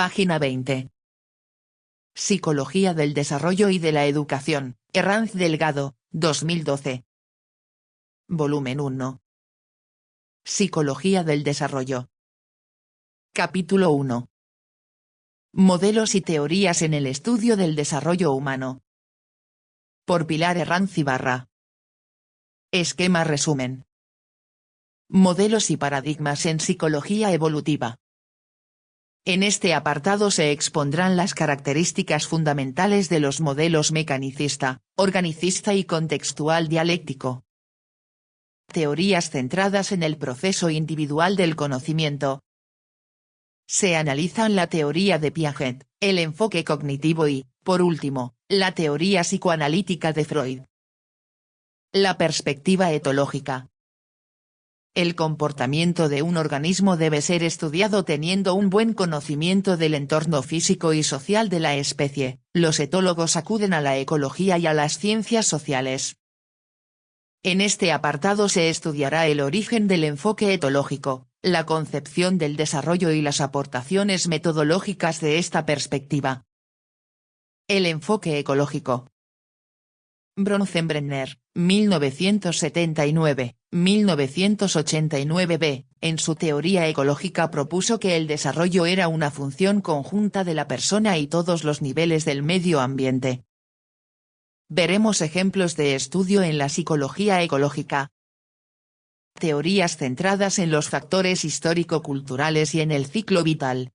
Página 20. Psicología del desarrollo y de la educación, Herranz Delgado, 2012. Volumen 1. Psicología del desarrollo. Capítulo 1. Modelos y teorías en el estudio del desarrollo humano. Por Pilar Herranz Ibarra. Esquema resumen. Modelos y paradigmas en psicología evolutiva. En este apartado se expondrán las características fundamentales de los modelos mecanicista, organicista y contextual dialéctico. Teorías centradas en el proceso individual del conocimiento. Se analizan la teoría de Piaget, el enfoque cognitivo y, por último, la teoría psicoanalítica de Freud. La perspectiva etológica. El comportamiento de un organismo debe ser estudiado teniendo un buen conocimiento del entorno físico y social de la especie. Los etólogos acuden a la ecología y a las ciencias sociales. En este apartado se estudiará el origen del enfoque etológico, la concepción del desarrollo y las aportaciones metodológicas de esta perspectiva. El enfoque ecológico. Bronzenbrenner, 1979, 1989b, en su teoría ecológica propuso que el desarrollo era una función conjunta de la persona y todos los niveles del medio ambiente. Veremos ejemplos de estudio en la psicología ecológica. Teorías centradas en los factores histórico-culturales y en el ciclo vital.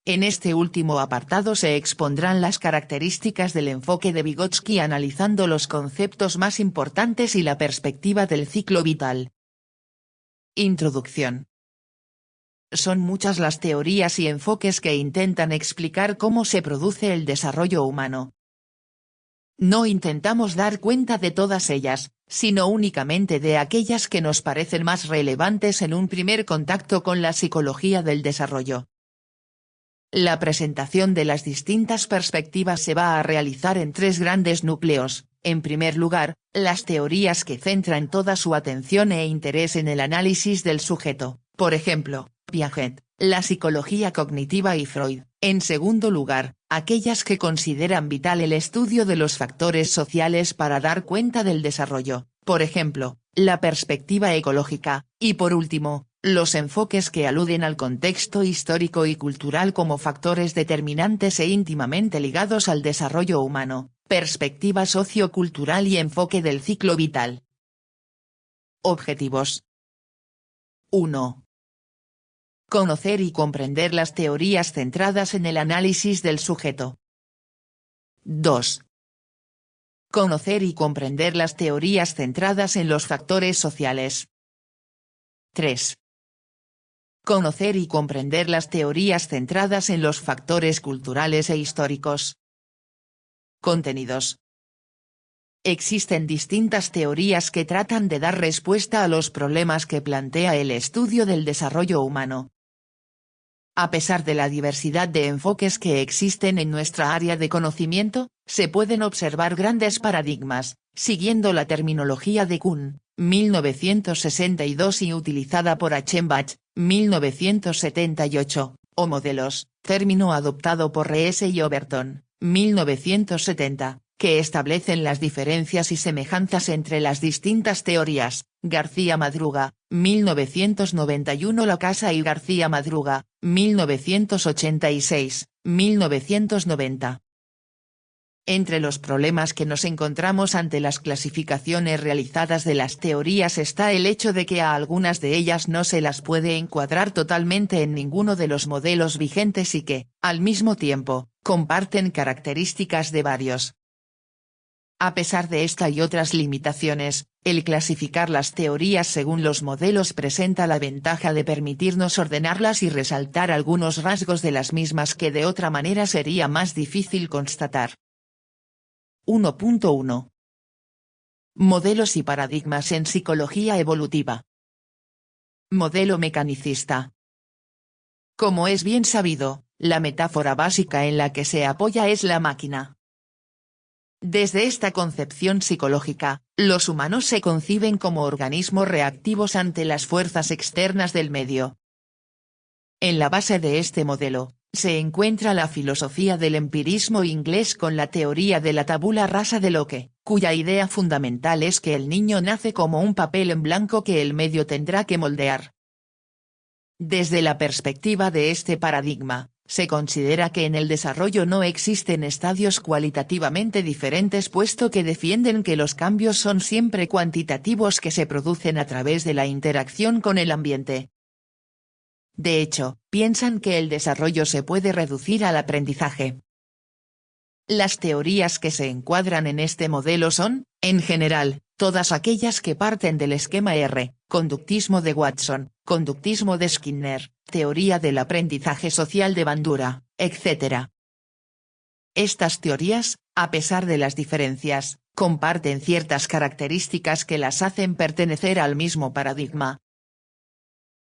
En este último apartado se expondrán las características del enfoque de Vygotsky analizando los conceptos más importantes y la perspectiva del ciclo vital. Introducción. Son muchas las teorías y enfoques que intentan explicar cómo se produce el desarrollo humano. No intentamos dar cuenta de todas ellas, sino únicamente de aquellas que nos parecen más relevantes en un primer contacto con la psicología del desarrollo. La presentación de las distintas perspectivas se va a realizar en tres grandes núcleos. En primer lugar, las teorías que centran toda su atención e interés en el análisis del sujeto, por ejemplo, Piaget, la psicología cognitiva y Freud. En segundo lugar, aquellas que consideran vital el estudio de los factores sociales para dar cuenta del desarrollo, por ejemplo, la perspectiva ecológica, y por último, los enfoques que aluden al contexto histórico y cultural como factores determinantes e íntimamente ligados al desarrollo humano, perspectiva sociocultural y enfoque del ciclo vital. Objetivos. 1. Conocer y comprender las teorías centradas en el análisis del sujeto. 2. Conocer y comprender las teorías centradas en los factores sociales. 3. Conocer y comprender las teorías centradas en los factores culturales e históricos. Contenidos. Existen distintas teorías que tratan de dar respuesta a los problemas que plantea el estudio del desarrollo humano. A pesar de la diversidad de enfoques que existen en nuestra área de conocimiento, se pueden observar grandes paradigmas, siguiendo la terminología de Kuhn, 1962 y utilizada por Achenbach, 1978, o modelos, término adoptado por Reese y Overton, 1970, que establecen las diferencias y semejanzas entre las distintas teorías. García Madruga, 1991. Lacasa y García Madruga, 1986, 1990. Entre los problemas que nos encontramos ante las clasificaciones realizadas de las teorías está el hecho de que a algunas de ellas no se las puede encuadrar totalmente en ninguno de los modelos vigentes y que, al mismo tiempo, comparten características de varios. A pesar de esta y otras limitaciones, el clasificar las teorías según los modelos presenta la ventaja de permitirnos ordenarlas y resaltar algunos rasgos de las mismas que de otra manera sería más difícil constatar. 1.1. Modelos y paradigmas en psicología evolutiva. Modelo mecanicista. Como es bien sabido, la metáfora básica en la que se apoya es la máquina. Desde esta concepción psicológica, los humanos se conciben como organismos reactivos ante las fuerzas externas del medio. En la base de este modelo, se encuentra la filosofía del empirismo inglés con la teoría de la tabula rasa de Locke, cuya idea fundamental es que el niño nace como un papel en blanco que el medio tendrá que moldear. Desde la perspectiva de este paradigma, se considera que en el desarrollo no existen estadios cualitativamente diferentes puesto que defienden que los cambios son siempre cuantitativos que se producen a través de la interacción con el ambiente. De hecho, piensan que el desarrollo se puede reducir al aprendizaje. Las teorías que se encuadran en este modelo son, en general, todas aquellas que parten del esquema R, conductismo de Watson, conductismo de Skinner, teoría del aprendizaje social de Bandura, etc. Estas teorías, a pesar de las diferencias, comparten ciertas características que las hacen pertenecer al mismo paradigma.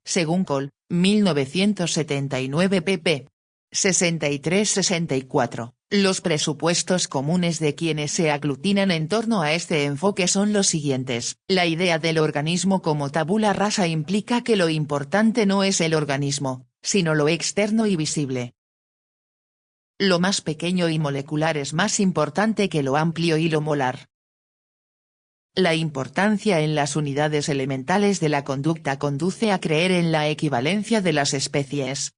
Según Cole, 1979 pp. 63-64, los presupuestos comunes de quienes se aglutinan en torno a este enfoque son los siguientes. La idea del organismo como tabula rasa implica que lo importante no es el organismo, sino lo externo y visible. Lo más pequeño y molecular es más importante que lo amplio y lo molar. La importancia en las unidades elementales de la conducta conduce a creer en la equivalencia de las especies.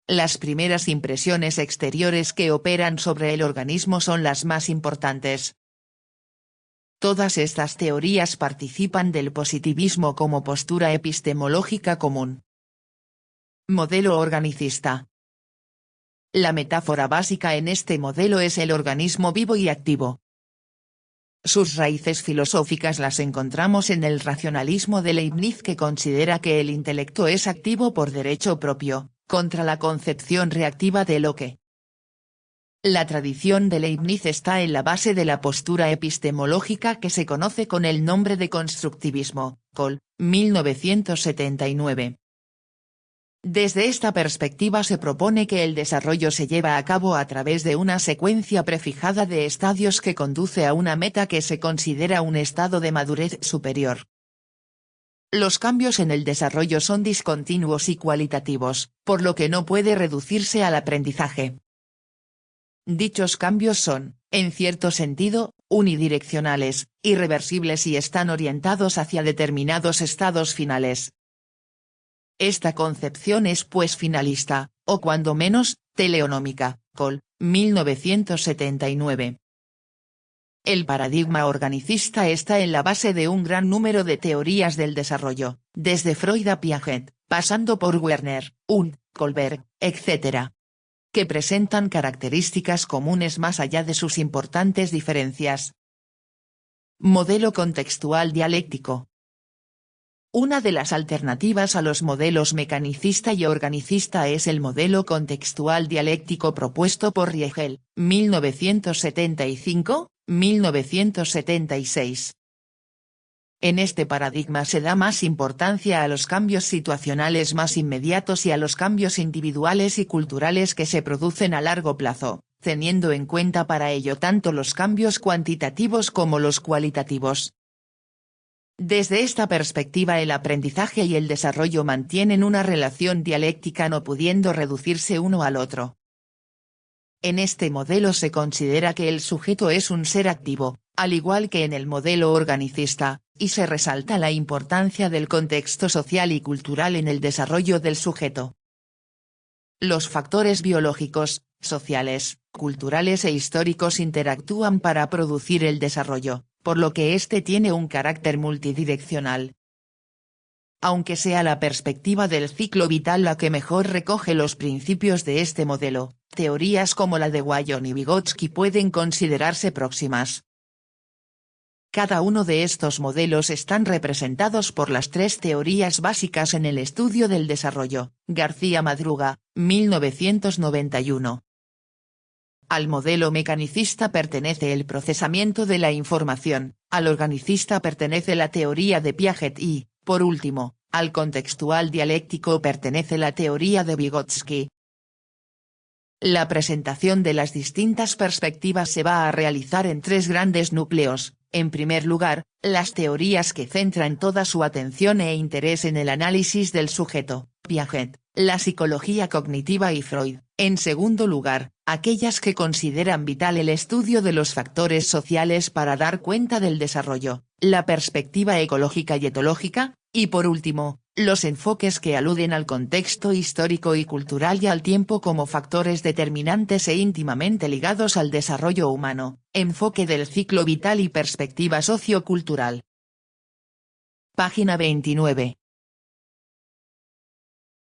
Las primeras impresiones exteriores que operan sobre el organismo son las más importantes. Todas estas teorías participan del positivismo como postura epistemológica común. Modelo organicista. La metáfora básica en este modelo es el organismo vivo y activo. Sus raíces filosóficas las encontramos en el racionalismo de Leibniz, que considera que el intelecto es activo por derecho propio, contra la concepción reactiva de Locke. La tradición de Leibniz está en la base de la postura epistemológica que se conoce con el nombre de constructivismo, Cole, 1979. Desde esta perspectiva se propone que el desarrollo se lleva a cabo a través de una secuencia prefijada de estadios que conduce a una meta que se considera un estado de madurez superior. Los cambios en el desarrollo son discontinuos y cualitativos, por lo que no puede reducirse al aprendizaje. Dichos cambios son, en cierto sentido, unidireccionales, irreversibles y están orientados hacia determinados estados finales. Esta concepción es pues finalista, o cuando menos, teleonómica, Cole, 1979. El paradigma organicista está en la base de un gran número de teorías del desarrollo, desde Freud a Piaget, pasando por Werner, Hund, Kohlberg, etc., que presentan características comunes más allá de sus importantes diferencias. Modelo contextual dialéctico. Una de las alternativas a los modelos mecanicista y organicista es el modelo contextual dialéctico propuesto por Riegel, 1975-1976. En este paradigma se da más importancia a los cambios situacionales más inmediatos y a los cambios individuales y culturales que se producen a largo plazo, teniendo en cuenta para ello tanto los cambios cuantitativos como los cualitativos. Desde esta perspectiva el aprendizaje y el desarrollo mantienen una relación dialéctica no pudiendo reducirse uno al otro. En este modelo se considera que el sujeto es un ser activo, al igual que en el modelo organicista, y se resalta la importancia del contexto social y cultural en el desarrollo del sujeto. Los factores biológicos, sociales, culturales e históricos interactúan para producir el desarrollo, por lo que éste tiene un carácter multidireccional. Aunque sea la perspectiva del ciclo vital la que mejor recoge los principios de este modelo, teorías como la de Wyon y Vygotsky pueden considerarse próximas. Cada uno de estos modelos están representados por las tres teorías básicas en el estudio del desarrollo. García Madruga, 1991. Al modelo mecanicista pertenece el procesamiento de la información, al organicista pertenece la teoría de Piaget y, por último, al contextual dialéctico pertenece la teoría de Vygotsky. La presentación de las distintas perspectivas se va a realizar en tres grandes núcleos: En primer lugar, las teorías que centran toda su atención e interés en el análisis del sujeto, Piaget, la psicología cognitiva y Freud. En segundo lugar, aquellas que consideran vital el estudio de los factores sociales para dar cuenta del desarrollo, la perspectiva ecológica y etológica, y por último, los enfoques que aluden al contexto histórico y cultural y al tiempo como factores determinantes e íntimamente ligados al desarrollo humano, enfoque del ciclo vital y perspectiva sociocultural. Página 29.